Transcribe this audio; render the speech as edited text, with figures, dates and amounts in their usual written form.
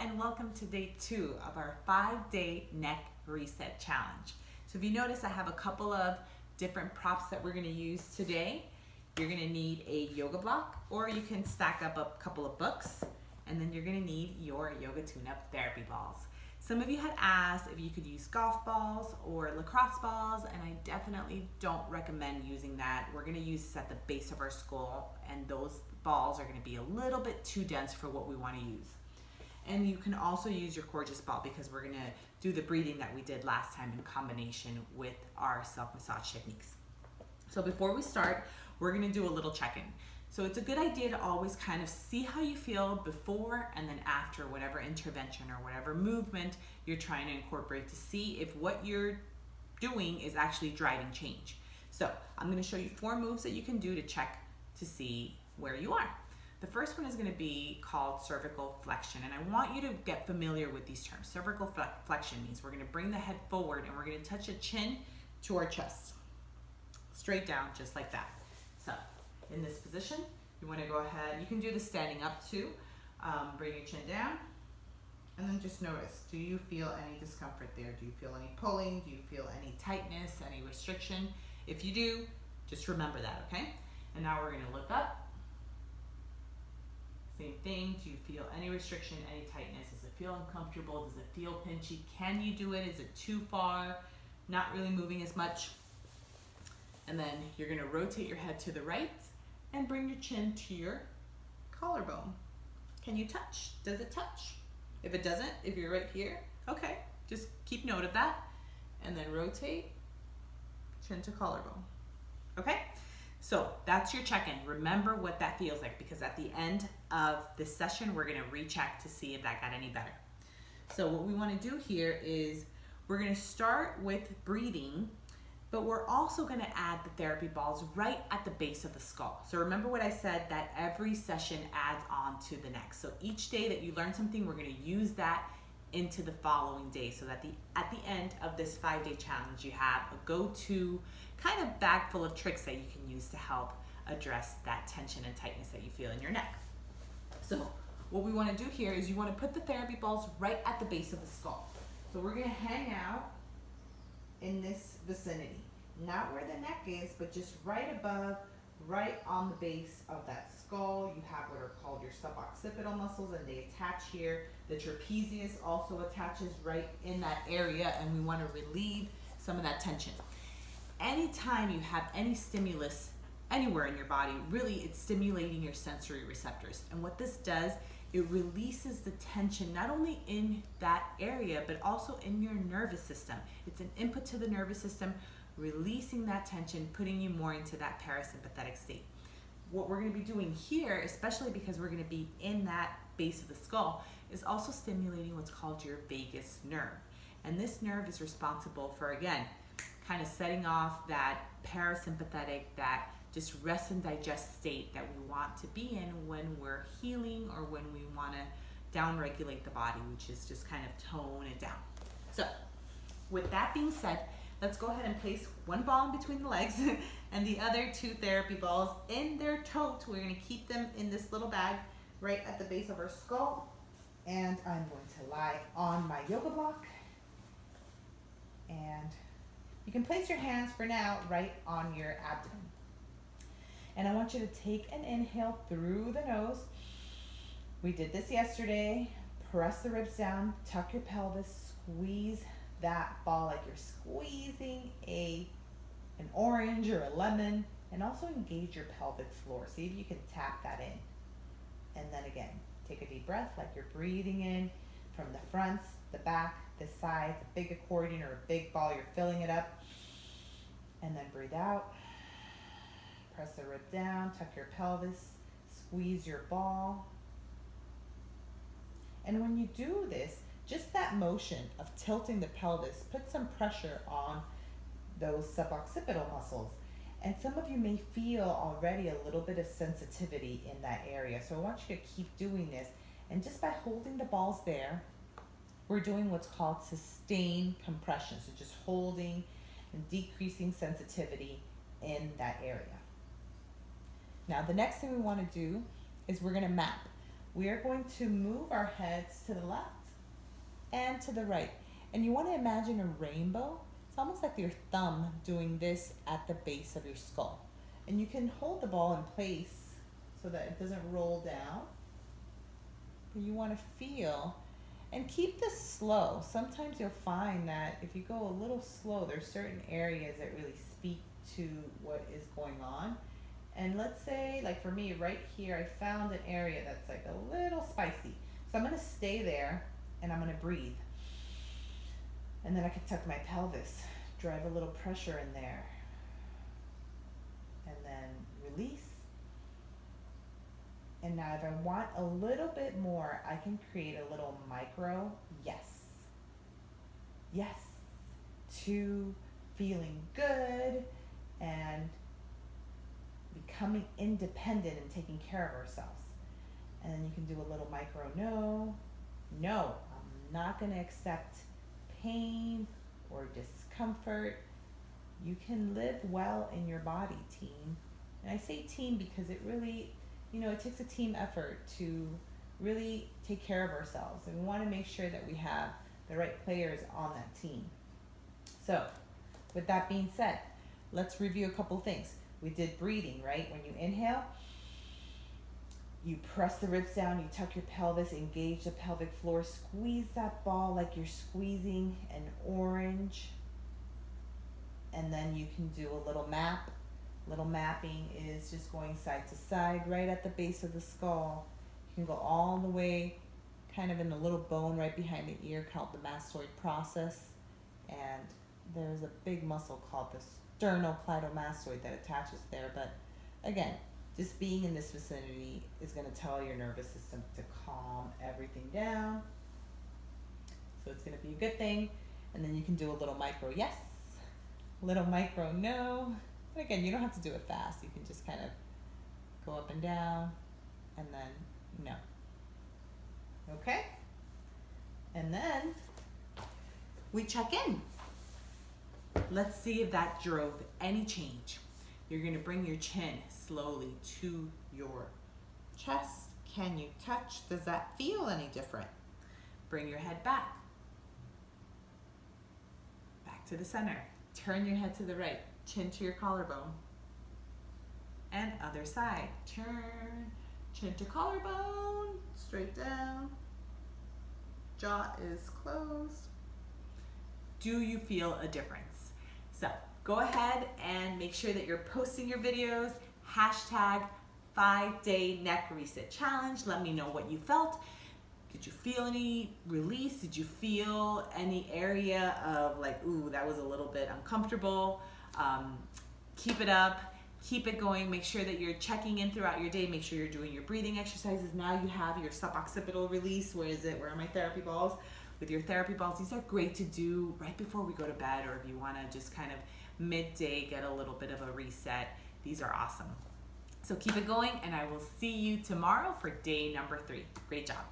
and welcome to day 2 of our 5-day neck reset challenge. So if you notice, I have a couple of different props that we're going to use today. You're going to need a yoga block, or you can stack up a couple of books, and then you're going to need your yoga tune-up therapy balls. Some of you had asked if you could use golf balls or lacrosse balls, and I definitely don't recommend using that. We're going to use this at the base of our skull, and those balls are going to be a little bit too dense for what we want to use. And you can also use your gorgeous ball because we're going to do the breathing that we did last time in combination with our self-massage techniques. So before we start, we're going to do a little check-in. So it's a good idea to always kind of see how you feel before and then after whatever intervention or whatever movement you're trying to incorporate to see if what you're doing is actually driving change. So I'm going to show you 4 moves that you can do to check to see where you are. The first one is going to be called cervical flexion, and I want you to get familiar with these terms. Cervical flexion means we're going to bring the head forward and we're going to touch the chin to our chest. Straight down, just like that. So in this position, you want to go ahead, you can do this standing up too. Bring your chin down, and then just notice, do you feel any discomfort there? Do you feel any pulling? Do you feel any tightness, any restriction? If you do, just remember that, okay? And now we're going to look up. Same thing, do you feel any restriction, any tightness? Does it feel uncomfortable? Does it feel pinchy? Can you do it? Is it too far? Not really moving as much? And then you're going to rotate your head to the right and bring your chin to your collarbone. Can you touch? Does it touch? If it doesn't, if you're right here, okay, just keep note of that. And then rotate, chin to collarbone. Okay? So that's your check-in. Remember what that feels like, because at the end of this session, we're going to recheck to see if that got any better. So what we want to do here is we're going to start with breathing, but we're also going to add the therapy balls right at the base of the skull. So remember what I said, that every session adds on to the next. So each day that you learn something, we're going to use that into the following day, so that at the end of this 5-day challenge, you have a go-to kind of bag full of tricks that you can use to help address that tension and tightness that you feel in your neck. So what we want to do here is you want to put the therapy balls right at the base of the skull. So we're going to hang out in this vicinity, not where the neck is, but just right above, right on the base of that skull. You have what are called your suboccipital muscles, and they attach here. The trapezius also attaches right in that area, and we want to relieve some of that tension. Anytime you have any stimulus anywhere in your body, really it's stimulating your sensory receptors. And what this does, it releases the tension not only in that area, but also in your nervous system. It's an input to the nervous system, releasing that tension, putting you more into that parasympathetic state. What we're going to be doing here, especially because we're going to be in that base of the skull, is also stimulating what's called your vagus nerve. And this nerve is responsible for, again, kind of setting off that parasympathetic, that just rest and digest state that we want to be in when we're healing or when we want to downregulate the body, which is just kind of tone it down. So with that being said, let's go ahead and place one ball in between the legs and the other 2 therapy balls in their tote. We're going to keep them in this little bag right at the base of our skull. And I'm going to lie on my yoga block. And you can place your hands for now right on your abdomen. And I want you to take an inhale through the nose. We did this yesterday. Press the ribs down, tuck your pelvis, squeeze that ball like you're squeezing an orange or a lemon, and also engage your pelvic floor. See if you can tap that in. And then again, take a deep breath like you're breathing in from the fronts, the back, the sides, a big accordion or a big ball, you're filling it up. And then breathe out. Press the rib down, tuck your pelvis, squeeze your ball. And when you do this, just that motion of tilting the pelvis, put some pressure on those suboccipital muscles. And some of you may feel already a little bit of sensitivity in that area. So I want you to keep doing this. And just by holding the balls there, we're doing what's called sustained compression. So just holding and decreasing sensitivity in that area. Now the next thing we want to do is we're going to map. we are going to move our heads to the left and to the right. And you want to imagine a rainbow. It's almost like your thumb doing this at the base of your skull. And you can hold the ball in place so that it doesn't roll down. But you want to feel, and keep this slow. Sometimes you'll find that if you go a little slow, there's certain areas that really speak to what is going on. And let's say, like for me, right here, I found an area that's like a little spicy. So I'm going to stay there and I'm going to breathe. And then I can tuck my pelvis, drive a little pressure in there. And then release. And now if I want a little bit more, I can create a little micro yes. Yes. To feeling good and becoming independent and taking care of ourselves. And then you can do a little micro no. No, I'm not going to accept pain or discomfort. You can live well in your body, team. And I say team because it really, it takes a team effort to really take care of ourselves. And we want to make sure that we have the right players on that team. So, with that being said, let's review a couple things. We did breathing, right? When you inhale, you press the ribs down, you tuck your pelvis, engage the pelvic floor, squeeze that ball like you're squeezing an orange. And then you can do a little map. Little mapping is just going side to side right at the base of the skull. You can go all the way kind of in the little bone right behind the ear called the mastoid process. And there's a big muscle called the sternocleidomastoid that attaches there. But again, just being in this vicinity is going to tell your nervous system to calm everything down. So it's going to be a good thing. And then you can do a little micro yes, little micro no. And again, you don't have to do it fast. You can just kind of go up and down and then no. Okay? And then we check in. Let's see if that drove any change. You're going to bring your chin slowly to your chest. Can you touch? Does that feel any different? Bring your head back. Back to the center. Turn your head to the right. Chin to your collarbone. And other side. Turn. Chin to collarbone. Straight down. Jaw is closed. Do you feel a difference? So go ahead and make sure that you're posting your videos. Hashtag 5-day neck reset challenge. Let me know what you felt. Did you feel any release? Did you feel any area of like, ooh, that was a little bit uncomfortable? Keep it up. Keep it going. Make sure that you're checking in throughout your day. Make sure you're doing your breathing exercises. Now you have your suboccipital release. Where is it? Where are my therapy balls? With your therapy balls, these are great to do right before we go to bed, or if you want to just kind of midday get a little bit of a reset. These are awesome. So keep it going, and I will see you tomorrow for day number 3. Great job.